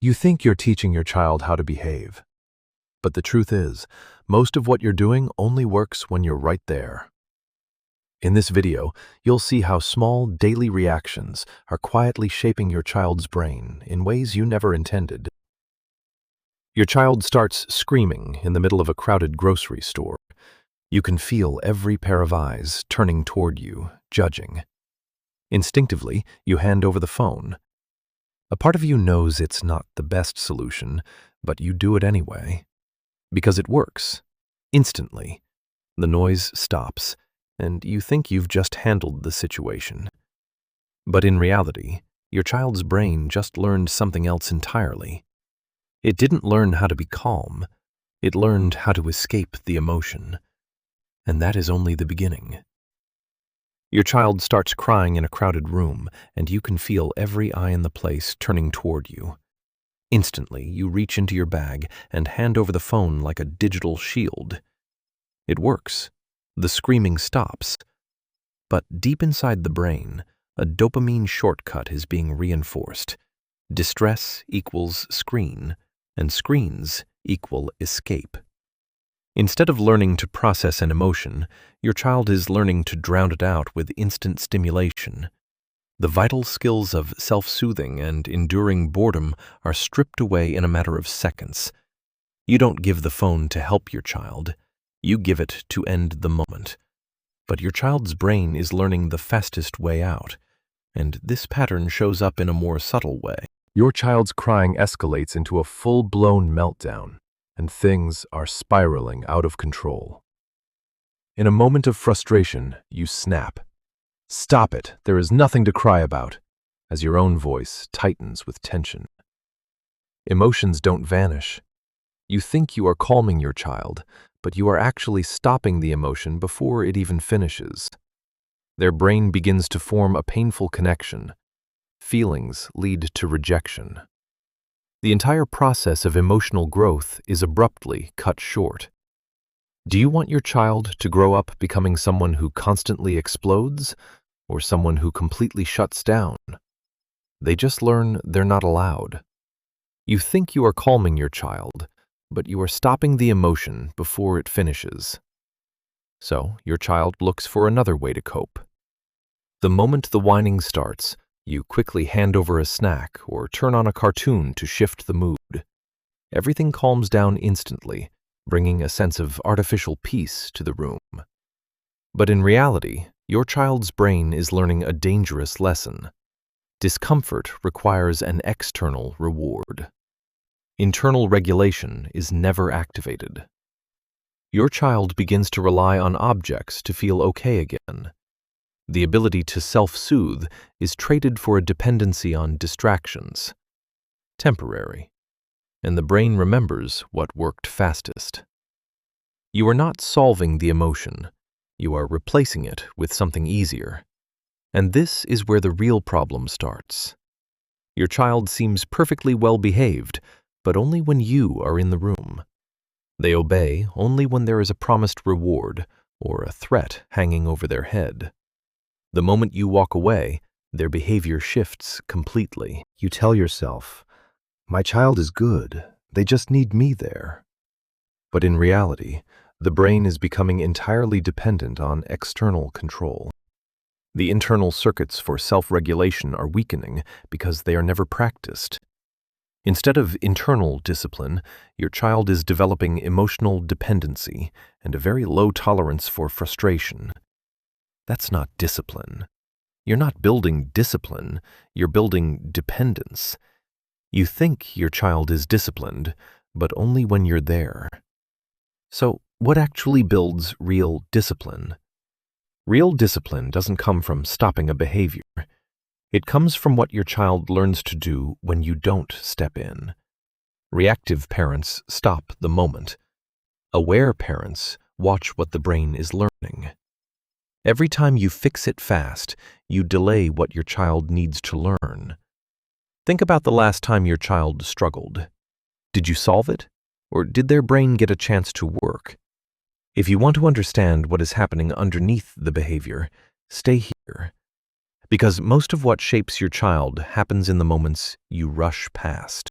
You think you're teaching your child how to behave, but the truth is, most of what you're doing only works when you're right there. In this video, you'll see how small daily reactions are quietly shaping your child's brain in ways you never intended. Your child starts screaming in the middle of a crowded grocery store. You can feel every pair of eyes turning toward you, judging. Instinctively, you hand over the phone. A part of you knows it's not the best solution, but you do it anyway. Because it works. Instantly. The noise stops, and you think you've just handled the situation. But in reality, your child's brain just learned something else entirely. It didn't learn how to be calm. It learned how to escape the emotion. And that is only the beginning. Your child starts crying in a crowded room, and you can feel every eye in the place turning toward you. Instantly, you reach into your bag and hand over the phone like a digital shield. It works. The screaming stops. But deep inside the brain, a dopamine shortcut is being reinforced. Distress equals screen, and screens equal escape. Instead of learning to process an emotion, your child is learning to drown it out with instant stimulation. The vital skills of self-soothing and enduring boredom are stripped away in a matter of seconds. You don't give the phone to help your child. You give it to end the moment. But your child's brain is learning the fastest way out, and this pattern shows up in a more subtle way. Your child's crying escalates into a full-blown meltdown, and things are spiraling out of control. In a moment of frustration, you snap. "Stop it, there is nothing to cry about," as your own voice tightens with tension. Emotions don't vanish. You think you are calming your child, but you are actually stopping the emotion before it even finishes. Their brain begins to form a painful connection. Feelings lead to rejection. The entire process of emotional growth is abruptly cut short. Do you want your child to grow up becoming someone who constantly explodes, or someone who completely shuts down? They just learn they're not allowed. You think you are calming your child, but you are stopping the emotion before it finishes. So your child looks for another way to cope. The moment the whining starts, you quickly hand over a snack or turn on a cartoon to shift the mood. Everything calms down instantly, bringing a sense of artificial peace to the room. But in reality, your child's brain is learning a dangerous lesson. Discomfort requires an external reward. Internal regulation is never activated. Your child begins to rely on objects to feel okay again. The ability to self-soothe is traded for a dependency on distractions. Temporary. And the brain remembers what worked fastest. You are not solving the emotion. You are replacing it with something easier. And this is where the real problem starts. Your child seems perfectly well-behaved, but only when you are in the room. They obey only when there is a promised reward or a threat hanging over their head. The moment you walk away, their behavior shifts completely. You tell yourself, "My child is good, they just need me there." But in reality, the brain is becoming entirely dependent on external control. The internal circuits for self-regulation are weakening because they are never practiced. Instead of internal discipline, your child is developing emotional dependency and a very low tolerance for frustration. That's not discipline. You're not building discipline, you're building dependence. You think your child is disciplined, but only when you're there. So, what actually builds real discipline? Real discipline doesn't come from stopping a behavior. It comes from what your child learns to do when you don't step in. Reactive parents stop the moment. Aware parents watch what the brain is learning. Every time you fix it fast, you delay what your child needs to learn. Think about the last time your child struggled. Did you solve it? Or did their brain get a chance to work? If you want to understand what is happening underneath the behavior, stay here. Because most of what shapes your child happens in the moments you rush past.